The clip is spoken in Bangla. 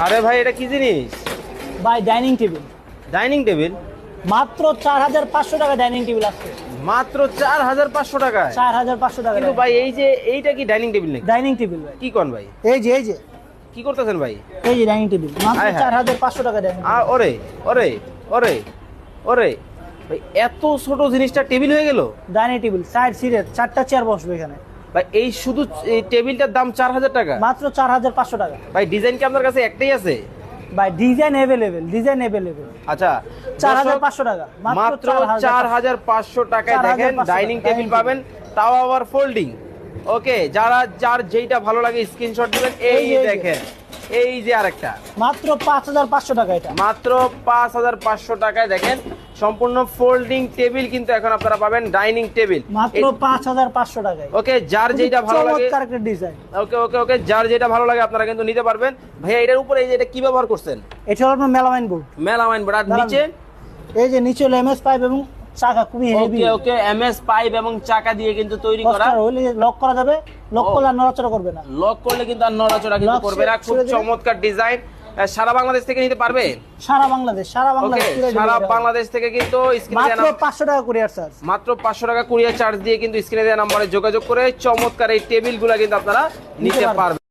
আরে ভাই এটা কি জিনিস? ভাই ডাইনিং টেবিল, ডাইনিং টেবিল মাত্র 4500 টাকা ডাইনিং টেবিল আছে। মাত্র 4500 টাকায়? 4500 টাকা। কিন্তু ভাই এই যে এইটা কি ডাইনিং টেবিল নাকি? ডাইনিং টেবিল ভাই। কি কোন ভাই? এই যে কি করতেছেন ভাই? এই যে ডাইনিং টেবিল মাত্র হায় হায়। 4500 টাকা ডাইনিং। ওরে ওরে ওরে ওরে ভাই এত ছোট জিনিসটা টেবিল হয়ে গেল? ডাইনিং টেবিল সাইড সিটের 4টা চেয়ার বসবে এখানে ভাই এই শুধু এই টেবিলটার দাম 4000 টাকা? মাত্র 4500 টাকা। ভাই ডিজাইন কি আপনার কাছে একটাই আছে? ভাই ডিজাইন अवेलेबल। আচ্ছা 4500 টাকা মাত্র 4500 টাকায় দেখেন 4500 ডাইনিং টাকা, টেবিল ডাইনিং পাবেন, তাও আবার ফোল্ডিং। ওকে, যার যেইটা ভালো লাগে স্ক্রিনশট দিবেন। এই এই যে। দেখেন, এই যে আরেকটা মাত্র 5500 টাকা। এটা মাত্র 5500 টাকায় দেখেন সম্পূর্ণ ফোল্ডিং টেবিল কিন্তু এখন আপনারা পাবেন ডাইনিং টেবিল মাত্র 5500 টাকায়। ওকে, যার যেটা ভালো লাগে। চমৎকার একটা ডিজাইন। ওকে ওকে ওকে, যার যেটা ভালো লাগে আপনারা কিন্তু নিতে পারবেন। ভাইয়া এটার উপরে এই যে এটা কি ব্যবহার করছেন? এটা হলো আপনার মেলামাইন বোর্ড। Melamine board. আর নিচে এই যে নিচে হলো এমএস পাইপ এবং চাকা খুবই হেভি। ওকে ওকে, এমএস পাইপ এবং চাকা দিয়ে কিন্তু তৈরি করা। হইলে লক করা যাবে, লক করলে আর নড়াচড়া করবে না। লক করলে কিন্তু আর নড়াচড়া কিন্তু লক করবে না। খুব ছেড়ে দিলে- চমৎকার ডিজাইন। সারা বাংলাদেশ থেকে নিতে পারবে? সারা বাংলাদেশ ওকে, সারা বাংলাদেশ থেকে কিন্তু স্ক্রিনে মাত্র 500 টাকা কুরিয়ার চার্জ। মাত্র 500 টাকা কুরিয়ার চার্জ দিয়ে কিন্তু স্ক্রিনে দেওয়া নম্বরে যোগাযোগ করে চমৎকার এই টেবিলগুলো কিন্তু আপনারা নিতে পারবেন।